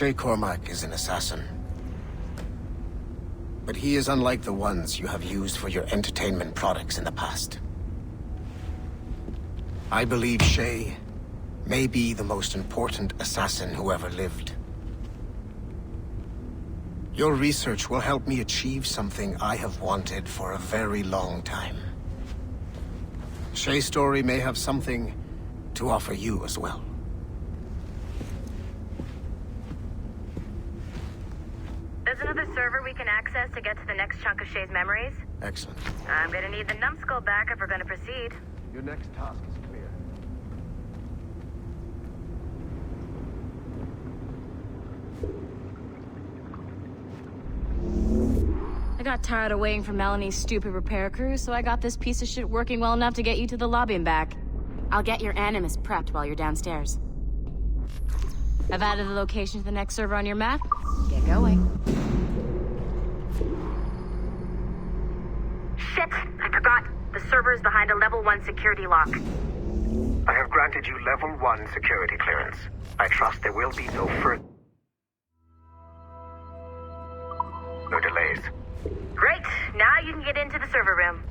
Shay Cormac is an assassin. But he is unlike the ones you have used for your entertainment products in the past. I believe Shay may be the most important assassin who ever lived. Your research will help me achieve something I have wanted for a very long time. Shay's story may have something to offer you as well. There's another server we can access to get to the next chunk of Shay's memories. Excellent. I'm gonna need the numbskull back if we're gonna proceed. Your next task is clear. I got tired of waiting for Melanie's stupid repair crew, so I got this piece of shit working well enough to get you to the lobby and back. I'll get your Animus prepped while you're downstairs. I've added the location to the next server on your map. Get going. Shit! I forgot. The server is behind a level 1 security lock. I have granted you level 1 security clearance. I trust there will be no further delays. Great! Now you can get into the server room.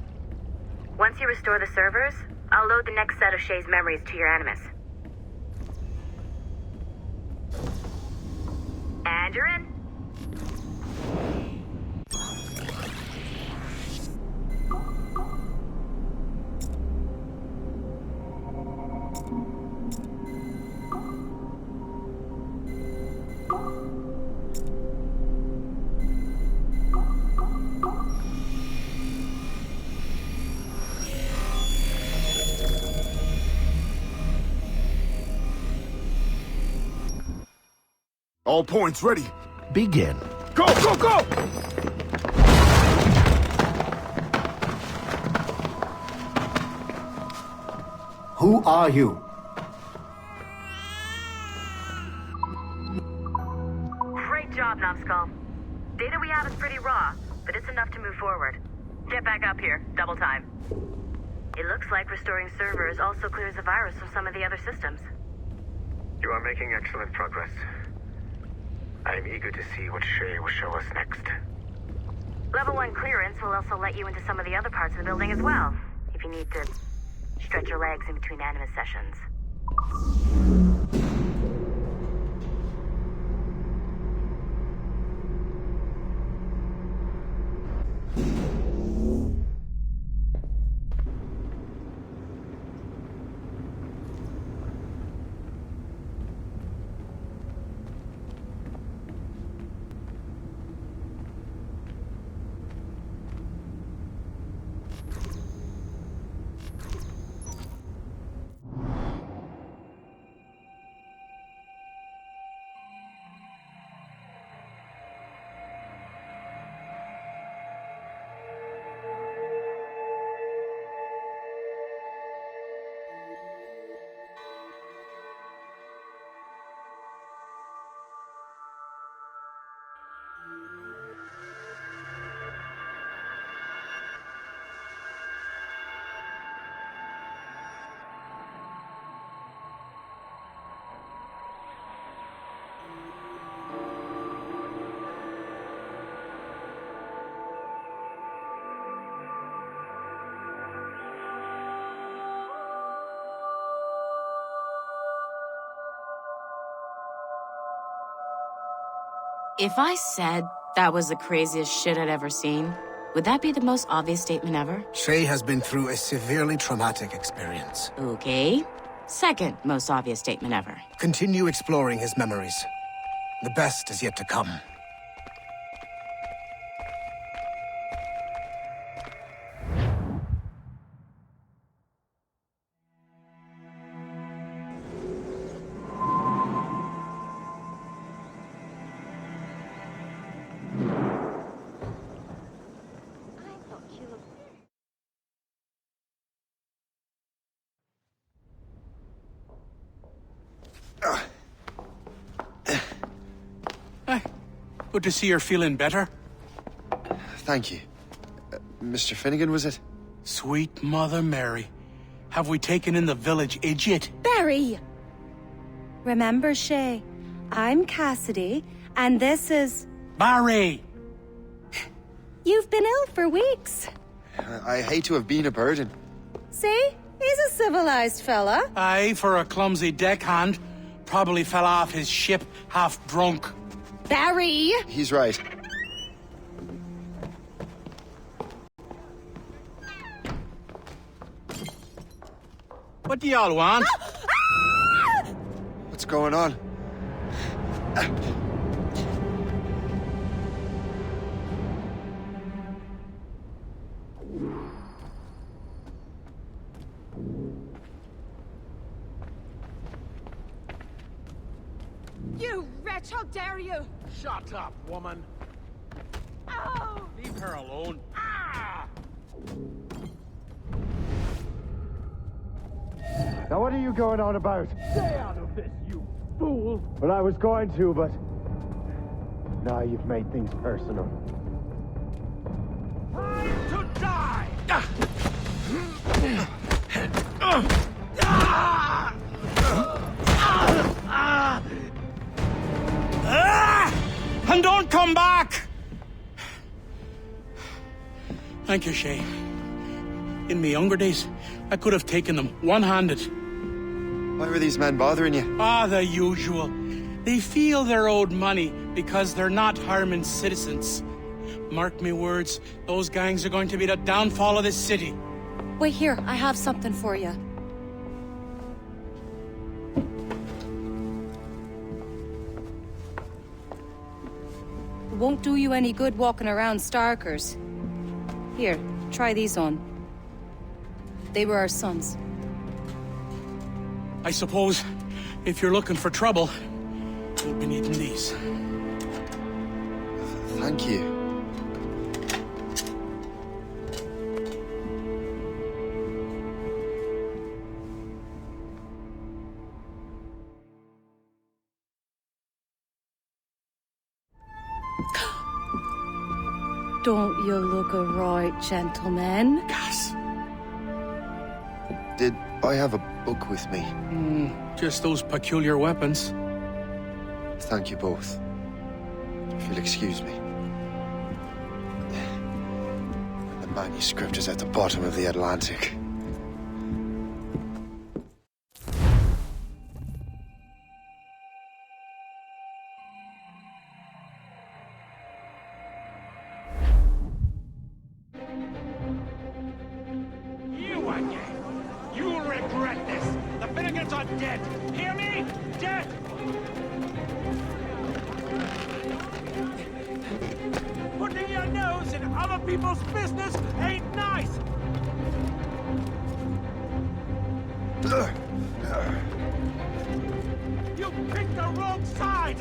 Once you restore the servers, I'll load the next set of Shay's memories to your Animus. And you're in. All points ready. Begin. Go, go, go! Who are you? Great job, Numbskull. Data we have is pretty raw, but it's enough to move forward. Get back up here. Double time. It looks like restoring servers also clears the virus from some of the other systems. You are making excellent progress. I am eager to see what Shay will show us next. Level 1 clearance will also let you into some of the other parts of the building as well, if you need to stretch your legs in between Animus sessions. If I said that was the craziest shit I'd ever seen, would that be the most obvious statement ever? Shay has been through a severely traumatic experience. Okay. Second most obvious statement ever. Continue exploring his memories. The best is yet to come. Good to see you're feeling better. Thank you. Mr. Finnegan, was it? Sweet Mother Mary. Have we taken in the village idiot? Barry! Remember, Shay, I'm Cassidy, and this is... Barry! You've been ill for weeks. I hate to have been a burden. See? He's a civilized fella. Aye, for a clumsy deckhand. Probably fell off his ship half drunk. Barry! He's right. What do y'all want? What's going on? You wretch, how dare you! Shut up, woman. Oh! Leave her alone. Ah! Now what are you going on about? Stay out of this, you fool! Well, I was going to, but... Now you've made things personal. Time to die! And don't come back! Thank you, Shay. In my younger days, I could have taken them one-handed. Why were these men bothering you? Ah, the usual. They feel they're owed money because they're not harming citizens. Mark me words, those gangs are going to be the downfall of this city. Wait here, I have something for you. It won't do you any good walking around Starkers. Here, try these on. They were our sons. I suppose, if you're looking for trouble, you'll be needing these. Thank you. Don't you look a right gentleman? Gas. Did I have a book with me? Just those peculiar weapons. Thank you both. If you'll excuse me. The manuscript is at the bottom of the Atlantic. You again! You'll regret this! The Finnegans are dead! Hear me? Dead! Putting your nose in other people's business ain't nice! You picked the wrong side!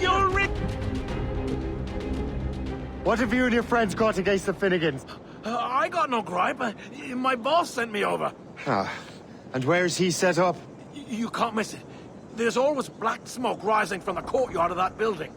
You'll What have you and your friends got against the Finnegans? I got no gripe. My boss sent me over. Ah, and where's he set up? You can't miss it. There's always black smoke rising from the courtyard of that building.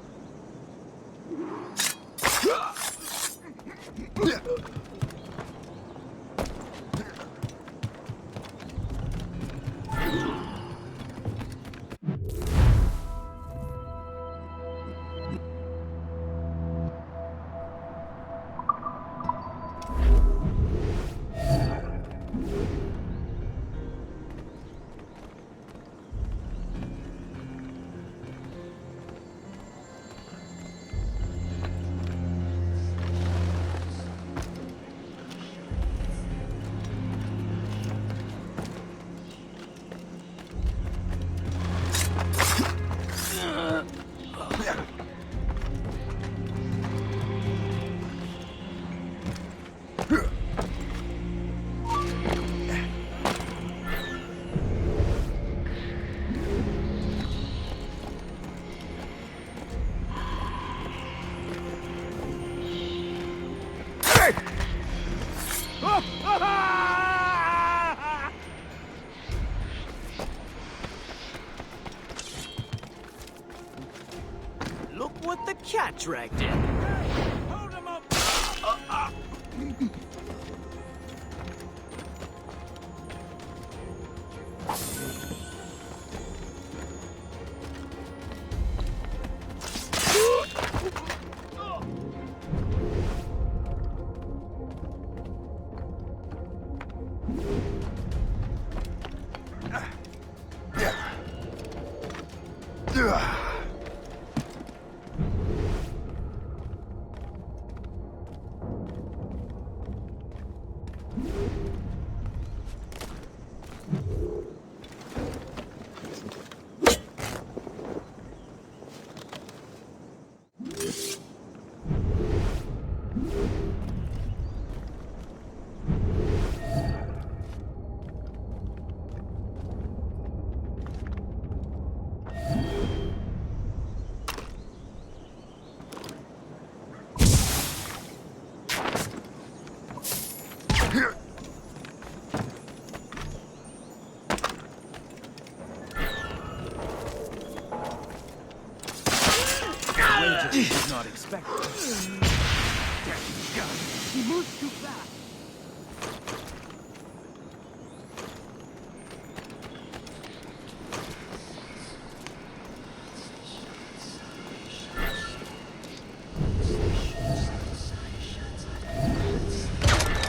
The cat dragged in. Hold him up! Did not expect this. He moves too fast.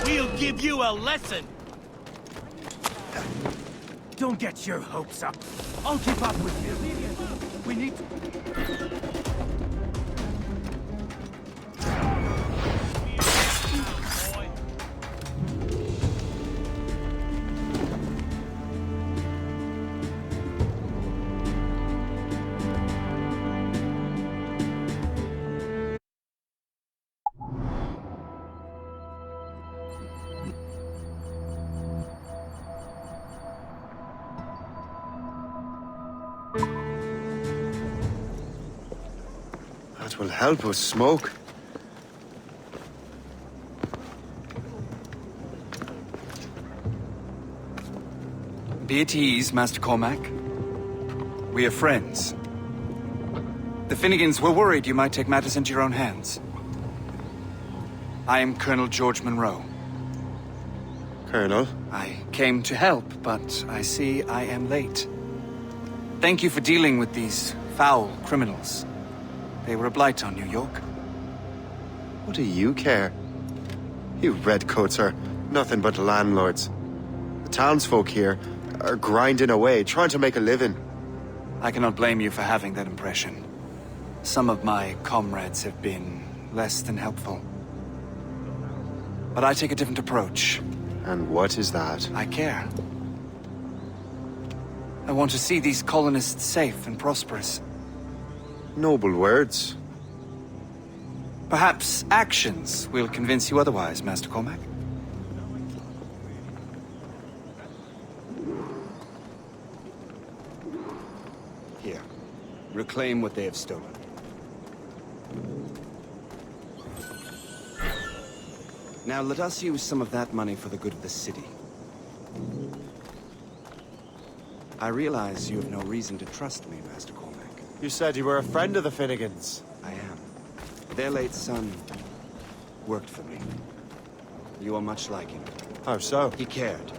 We'll give you a lesson! Don't get your hopes up. I'll keep up with you. We need to... That will help us smoke. Be at ease, Master Cormac. We are friends. The Finnegans were worried you might take matters into your own hands. I am Colonel George Monroe. Colonel? I came to help, but I see I am late. Thank you for dealing with these foul criminals. They were a blight on New York. What do you care? You redcoats are nothing but landlords. The townsfolk here are grinding away, trying to make a living. I cannot blame you for having that impression. Some of my comrades have been less than helpful. But I take a different approach. And what is that? I care. I want to see these colonists safe and prosperous. Noble words. Perhaps actions will convince you otherwise, Master Cormac. Here. Reclaim what they have stolen. Now let us use some of that money for the good of the city. I realize you have no reason to trust me, Master Cormac. You said you were a friend of the Finnegans. I am. Their late son worked for me. You are much like him. How so? He cared,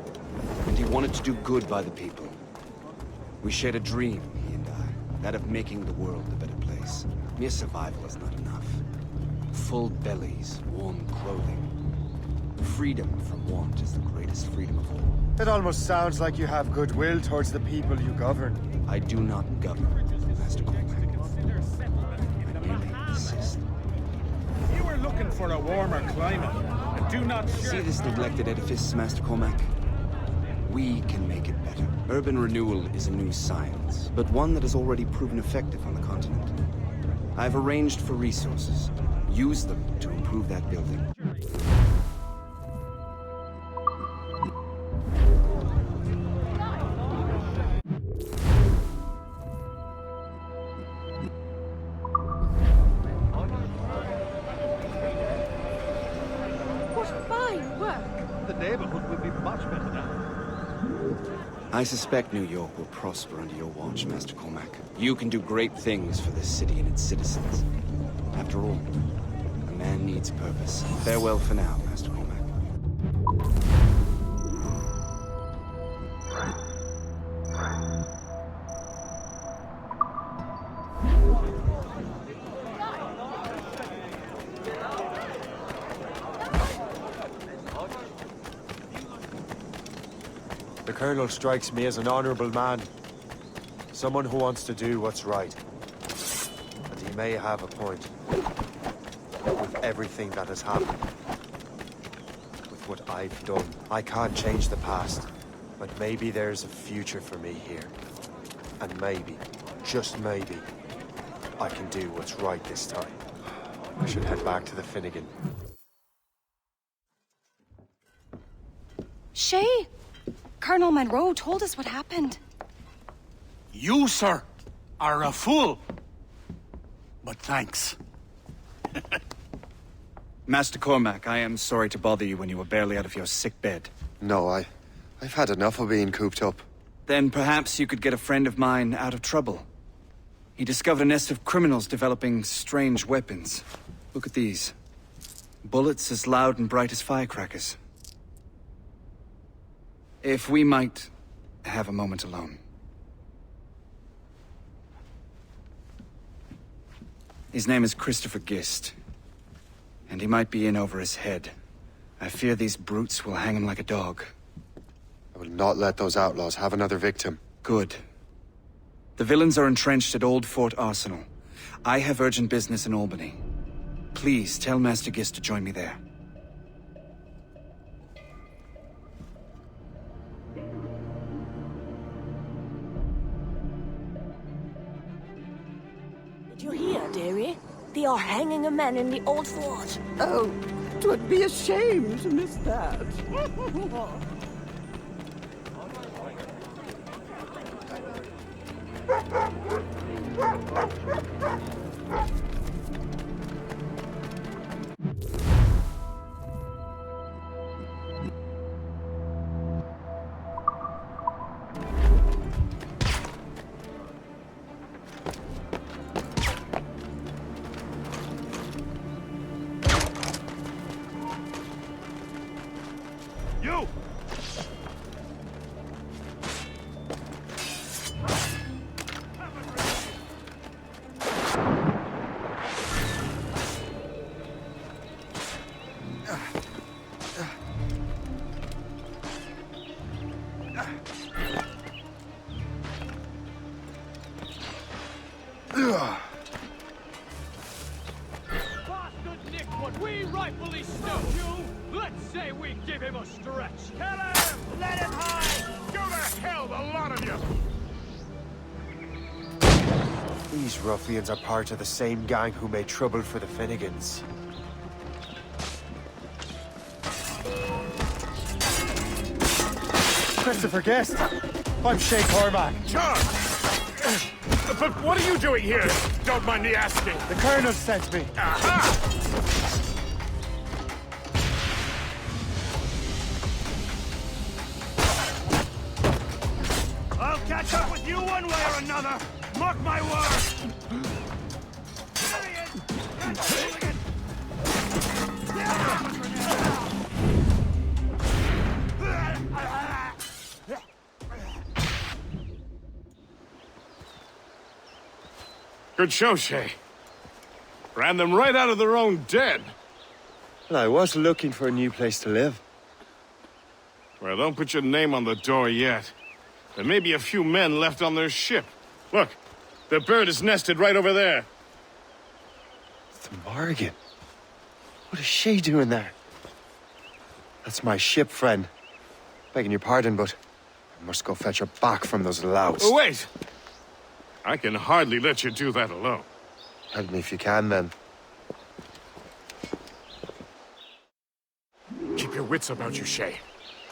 and he wanted to do good by the people. We shared a dream, he and I, that of making the world a better place. Mere survival is not enough. Full bellies, warm clothing. Freedom from want is the greatest freedom of all. It almost sounds like you have goodwill towards the people you govern. I do not govern, Master Cormac. I merely assist. You were looking for a warmer climate, and do not See this neglected edifice, Master Cormac? We can make it better. Urban renewal is a new science, but one that has already proven effective on the continent. I've arranged for resources. Use them to improve that building. I suspect New York will prosper under your watch, Master Cormac. You can do great things for this city and its citizens. After all, a man needs purpose. Farewell for now, Master Cormac. The Colonel strikes me as an honorable man. Someone who wants to do what's right. And he may have a point. With everything that has happened. With what I've done. I can't change the past. But maybe there's a future for me here. And maybe, just maybe, I can do what's right this time. I should head back to the Finnegan. Shay! Colonel Monroe told us what happened. You, sir, are a fool. But thanks. Master Cormac, I am sorry to bother you when you were barely out of your sick bed. No, I've had enough of being cooped up. Then perhaps you could get a friend of mine out of trouble. He discovered a nest of criminals developing strange weapons. Look at these. Bullets as loud and bright as firecrackers. If we might have a moment alone. His name is Christopher Gist. And he might be in over his head. I fear these brutes will hang him like a dog. I will not let those outlaws have another victim. Good. The villains are entrenched at Old Fort Arsenal. I have urgent business in Albany. Please tell Master Gist to join me there. Did you hear, dearie? They are hanging a man in the old fort. Oh, 'twould be a shame to miss that. You! Bastard Nick, what we rightfully stole you! Let's say we give him a stretch. Kill him! Let him hide! Go to hell, the lot of you! These ruffians are part of the same gang who made trouble for the Finnegans. Christopher Guest! I'm Shay Cormac. John! But what are you doing here? Don't mind me asking. The Colonel sent me. Aha! I'll catch up with you one way or another! Mark my words! There he is! Catch him again! Good show, Shay. Ran them right out of their own den. Well, I was looking for a new place to live. Well, don't put your name on the door yet. There may be a few men left on their ship. Look, the bird is nested right over there. The Morrigan. What is she doing there? That's my ship, friend. Begging your pardon, but I must go fetch her back from those louts. Oh, wait! I can hardly let you do that alone. Help me if you can, then. Keep your wits about you, Shay.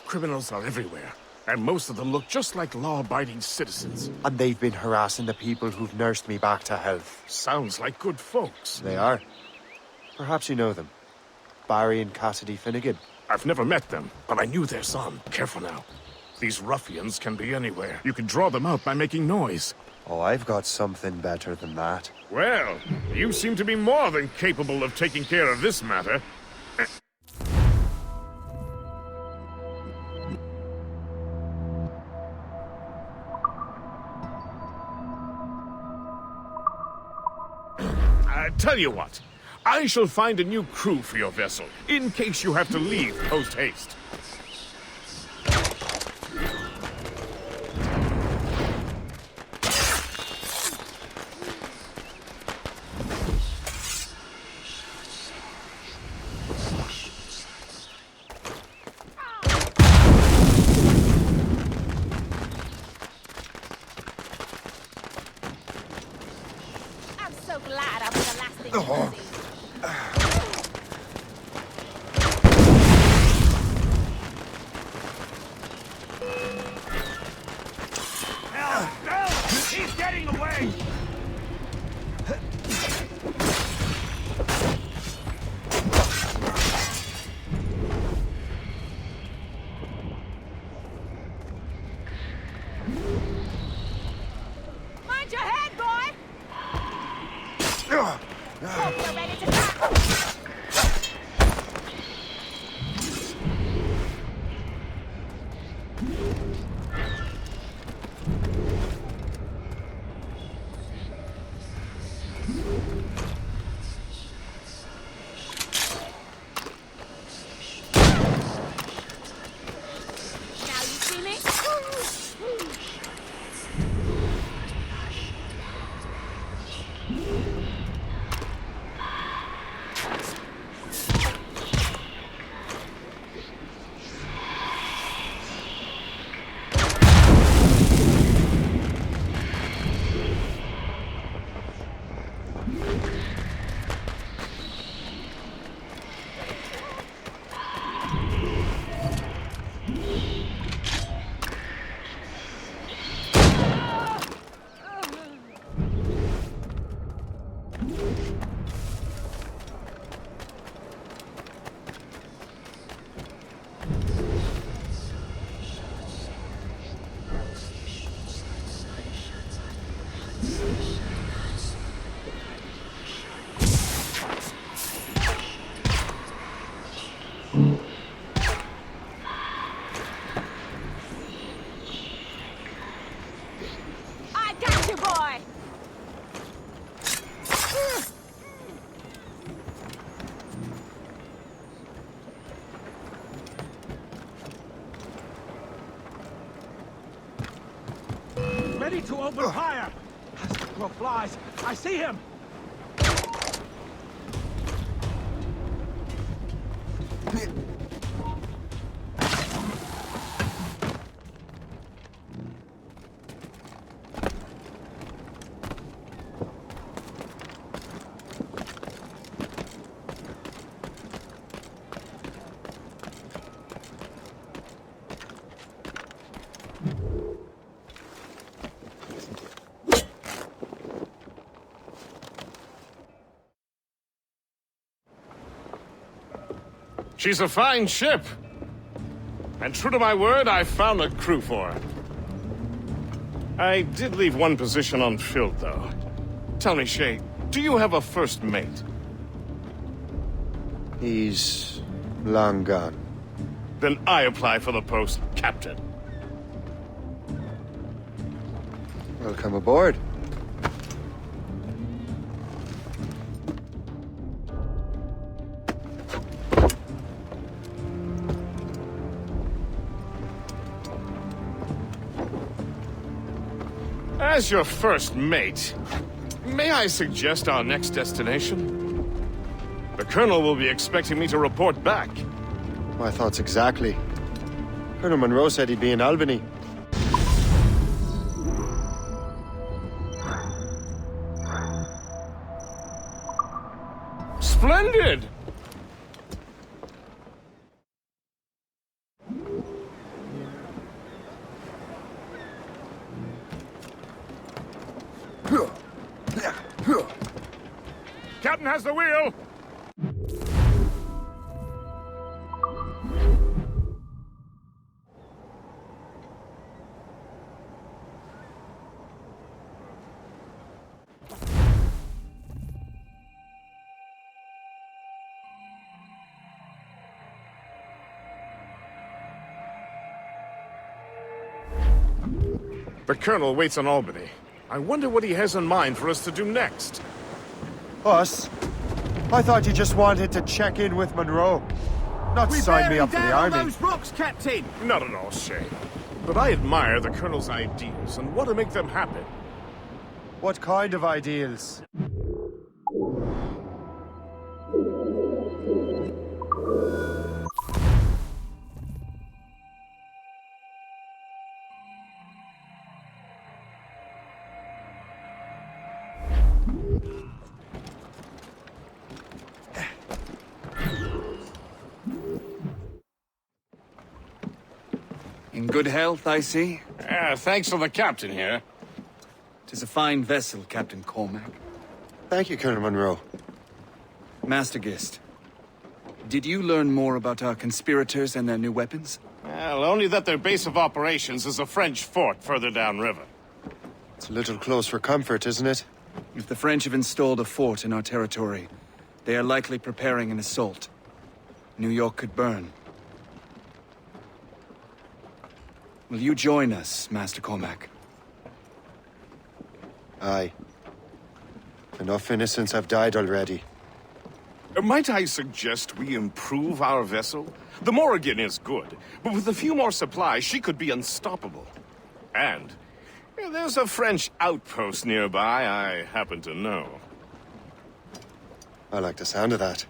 Criminals are everywhere, and most of them look just like law-abiding citizens. And they've been harassing the people who've nursed me back to health. Sounds like good folks. They are. Perhaps you know them. Barry and Cassidy Finnegan. I've never met them, but I knew their son. Careful now. These ruffians can be anywhere. You can draw them out by making noise. Oh, I've got something better than that. Well, you seem to be more than capable of taking care of this matter. Tell you what, I shall find a new crew for your vessel, in case you have to leave post-haste. So glad I'll be the last thing you see. He's getting away! Mind your head, boy! Hope you're ready to tackle! Now you see me? I got you, boy! Ready to open fire! As the crow flies, I see him! She's a fine ship. And true to my word, I found a crew for her. I did leave one position unfilled, though. Tell me, Shay, do you have a first mate? He's long gone. Then I apply for the post, Captain. Welcome aboard. As your first mate, may I suggest our next destination? The Colonel will be expecting me to report back. My thoughts exactly. Colonel Monroe said he'd be in Albany. Splendid! Captain has the wheel! The Colonel waits in Albany. I wonder what he has in mind for us to do next. Us? I thought you just wanted to check in with Monroe. Not sign me up for the army. Those rocks, Captain! Not at all, Shay. But I admire the Colonel's ideals and want to make them happen. What kind of ideals? In good health, I see. Thanks to the captain here. 'Tis a fine vessel, Captain Cormac. Thank you, Colonel Monroe. Master Gist, did you learn more about our conspirators and their new weapons? Well, only that their base of operations is a French fort further downriver. It's a little close for comfort, isn't it? If the French have installed a fort in our territory, they are likely preparing an assault. New York could burn. Will you join us, Master Cormac? Aye. Enough innocents have died already. Might I suggest we improve our vessel? The Morrigan is good, but with a few more supplies, she could be unstoppable. And there's a French outpost nearby I happen to know. I like the sound of that.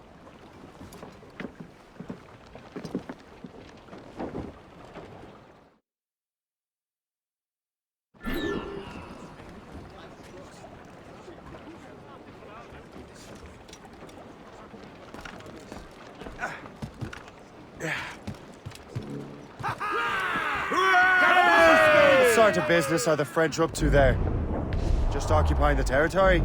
What sort of business are the French up to there? Just occupying the territory?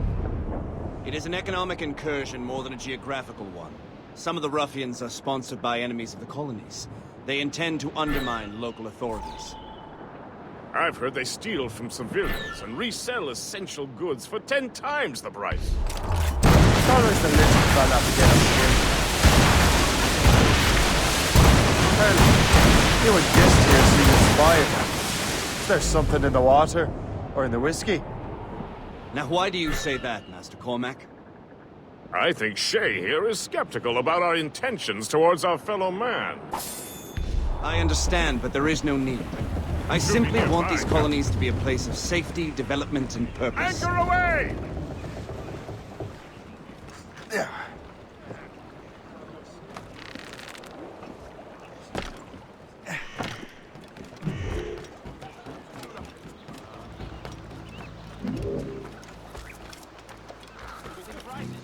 It is an economic incursion more than a geographical one. Some of the ruffians are sponsored by enemies of the colonies. They intend to undermine local authorities. I've heard they steal from civilians and resell essential goods for 10 times the price. It's always the little fella to get us here. Well, you and Gist here seem inspired. Is there something in the water? Or in the whiskey? Now why do you say that, Master Cormac? I think Shay here is skeptical about our intentions towards our fellow man. I understand, but there is no need. I simply want these colonies to be a place of safety, development, and purpose. Anchor away!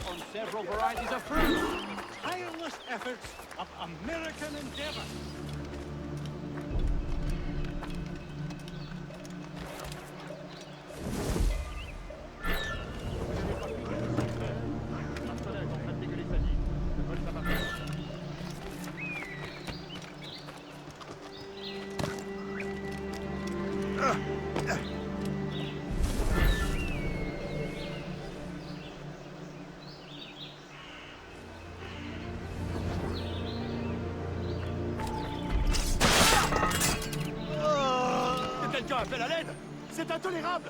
On several varieties of fruit. Tireless efforts of American endeavor. Quelqu'un appelle à l'aide! C'est intolérable!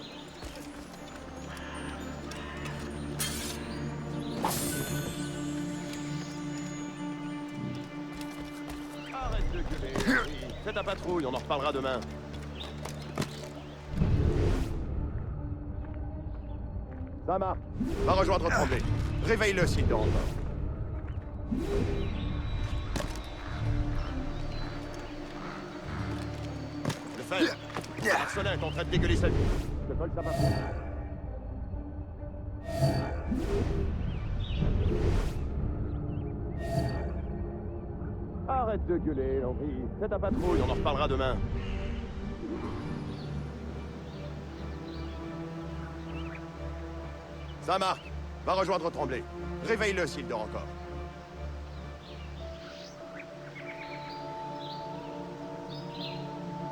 Arrête de gueuler. Fais ta patrouille, on en reparlera demain. Ça marche. Va rejoindre Tremblay. Réveille-le s'il dort encore. Le fait. Marcelin est en train de dégueuler sa vie. Je te colle sa patrouille. Arrête de gueuler, Henri. Fais ta patrouille, on en reparlera demain. Ça marche. Va rejoindre Tremblay. Réveille-le s'il dort encore.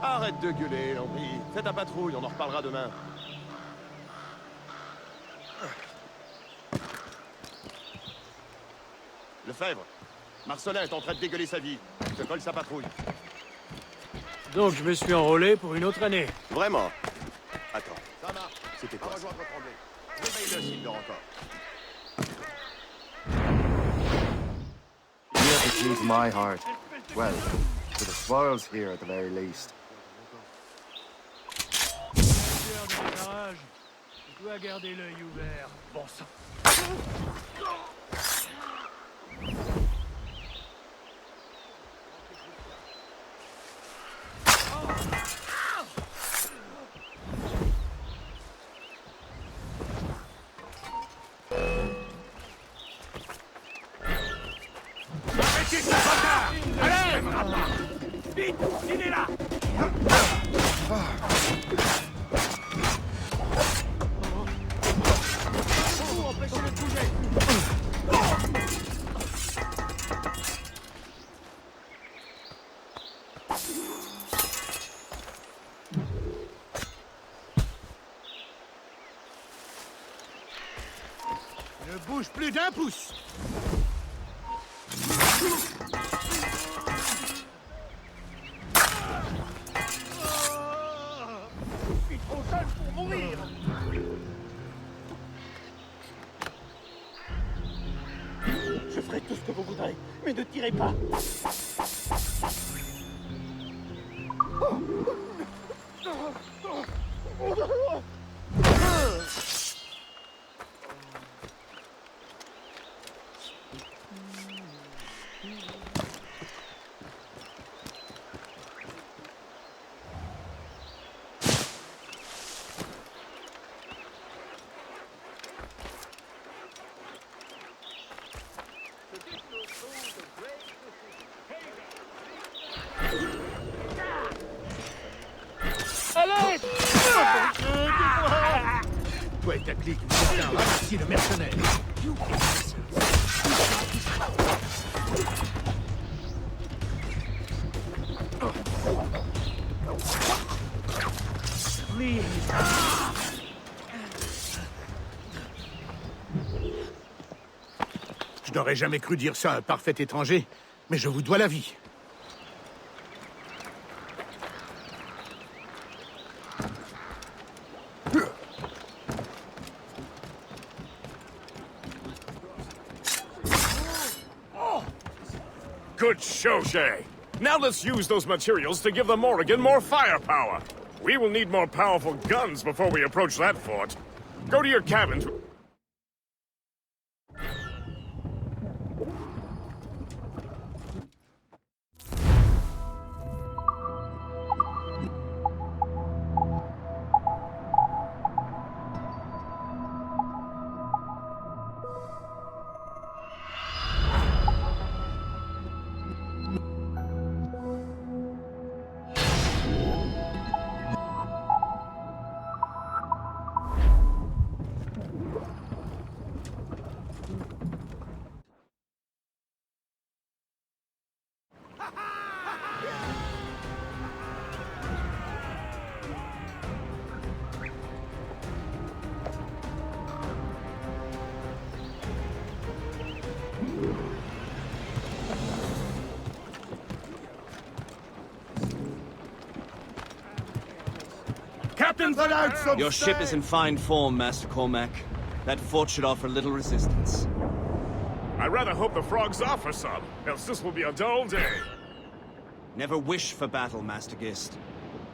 Arrête de gueuler, Henri. Fais ta patrouille, on en reparlera demain. Lefebvre, Marcelin est en train de dégueuler sa vie. Je te colle sa patrouille. Donc je me suis enrôlé pour une autre année. Vraiment? Attends. Ça marche. C'était quoi ça? Réveille-le s'il dort encore. You have the key to my heart. Well, to the spoils here at the very least. Je dois garder l'œil ouvert. Bon sang. Vite, il est là. Empêchez-le de bouger. Ne bouge plus d'un pouce. Je suis trop jeune pour mourir. Je ferai tout ce que vous voudrez, mais ne tirez pas. Allez! Toi et ta clique, vous êtes un ramassis de mercenaires. Je n'aurais jamais cru dire ça à un parfait étranger, mais je vous dois la vie. Good show, Shay. Now let's use those materials to give the Morrigan more firepower. We will need more powerful guns before we approach that fort. Go to your cabins. Captain, put out some Your ship is in fine form, Master Cormac. That fort should offer little resistance. I rather hope the frogs offer some, else this will be a dull day. Never wish for battle, Master Gist.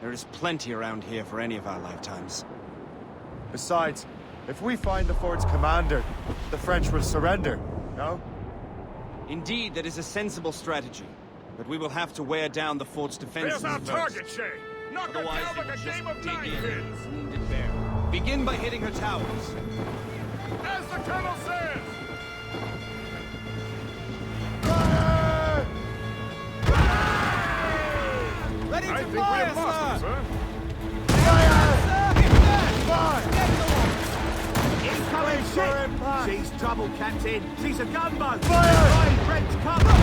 There is plenty around here for any of our lifetimes. Besides, if we find the fort's commander, the French will surrender, no? Indeed, that is a sensible strategy. But we will have to wear down the fort's defenses There's our first. target, Shay! Knock her Otherwise, down it like will a just game of dig nine in pins! a wounded bear. Begin by hitting her towers. As the Colonel says! Ready I to think we fire, have lost sir! them, sir. Incoming ship! She's trouble, Captain. She's a gunboat. Fire! Find French cover.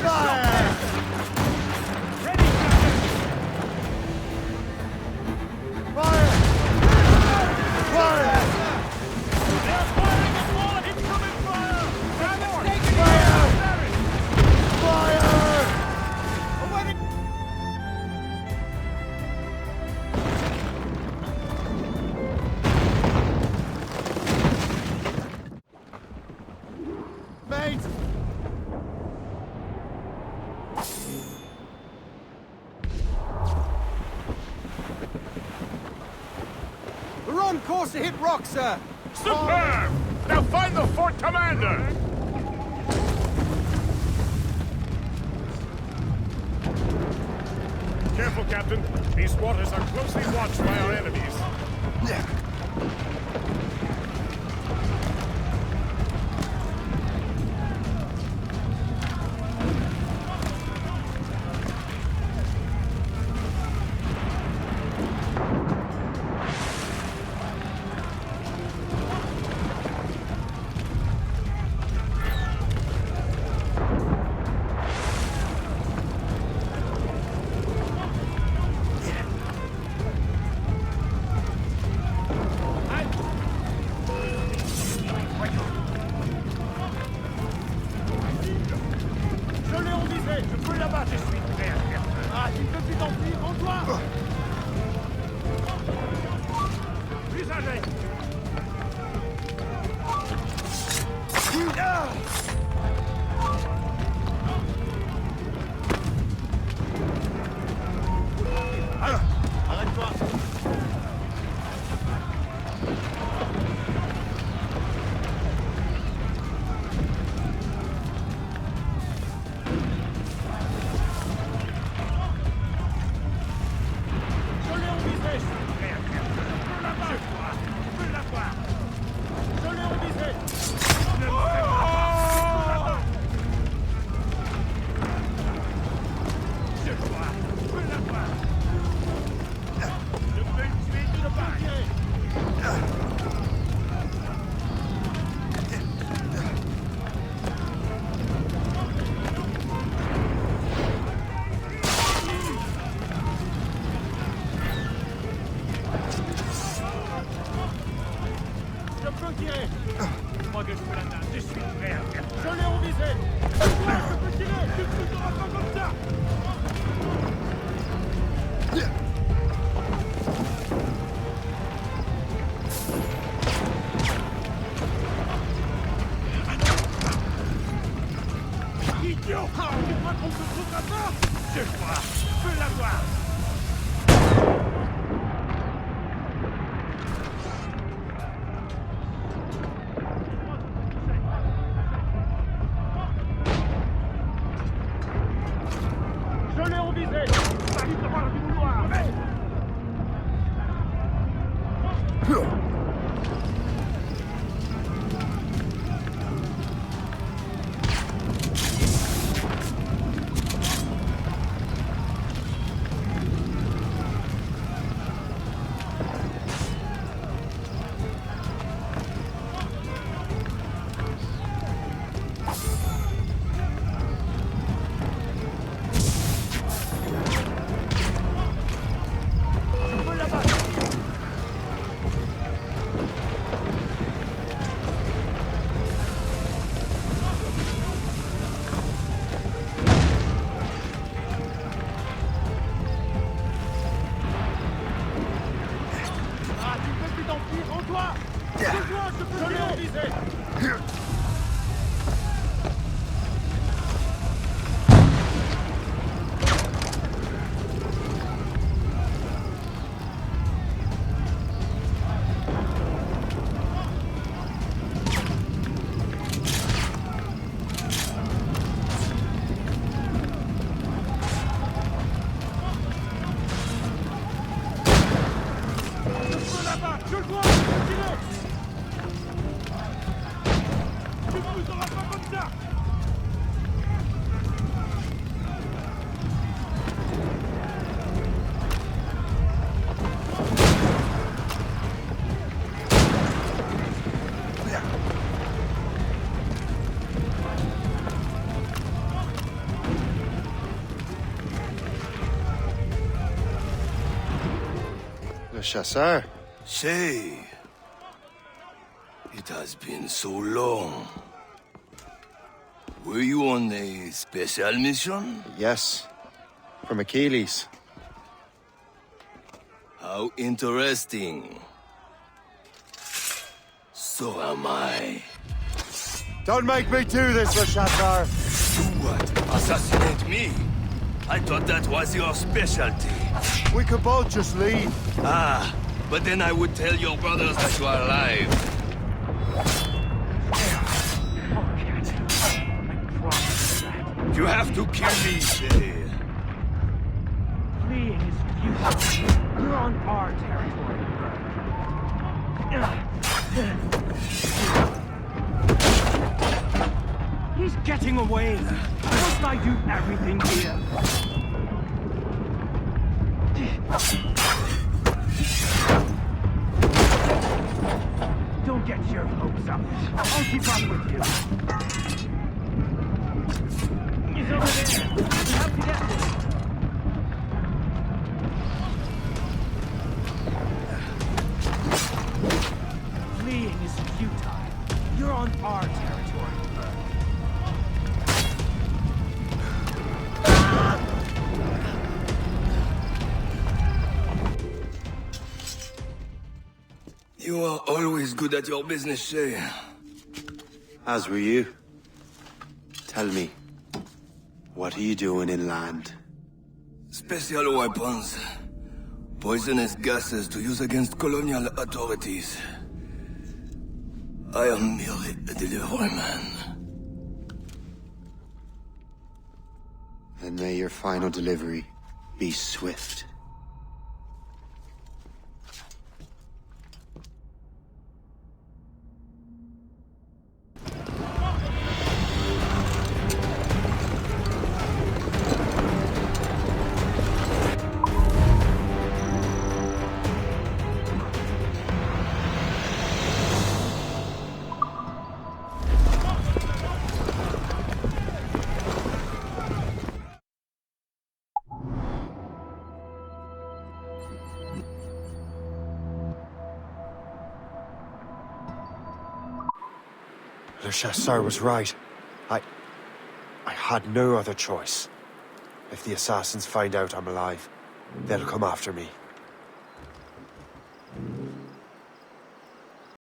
Fire! Ready, Captain. Fire! Fire! They're firing at more! Incoming fire! Fire! Fire! on course to hit rock, sir! Superb! Now find the fort commander! Careful, Captain. These waters are closely watched by our enemies. Je l'ai envisé! Je peux là-bas, je suis prêt à faire. Ah, tu ne peux plus t'enfuir, rends-toi! Usagé! Arrête-toi! Je l'ai envisé! Je suis prêt à faire. Je peux là-bas! Je peux l'avoir! Je l'ai envisé! Ne me fais pas! Je peux l'avoir! Je peux l'avoir! Je peux le tuer d'une balle! Je peux tirer! Moi que je peux la table, je suis prêt à faire. Je l'ai envisé! Je peux tirer! Tu ne bougeras pas comme ça! Idiot! Tu crois qu'on se trouvera pas? Je crois! Je peux l'avoir! Je l'ai envisé! Ça lui fera du vouloir! Je peux l'abattre! Ah, tu ne peux plus t'enfuir, rends-toi! Je l'ai envisé! Je peux là-bas! Je le vois! Tirez! Tu ne bougeras pas comme ça! Le chasseur. Say, it has been so long. Were you on a special mission? Yes. From Achilles. How interesting. So am I. Don't make me do this, Le Chasseur! Do what? Assassinate me? I thought that was your specialty. We could both just leave. Ah, But then I would tell your brothers that you are alive. You have to kill me, Shay. Fleeing is futile. You're on our territory. He's getting away. Must I do everything here? Don't get your hopes up. I'll keep up with you. He's over there. We have to get this. Fleeing is futile. You're on our territory. You are always good at your business, Shay. As were you. Tell me, what are you doing inland? Special weapons. Poisonous gases to use against colonial authorities. I am merely a delivery man. Then may your final delivery be swift. Le Chasseur was right. I had no other choice. If the assassins find out I'm alive, they'll come after me.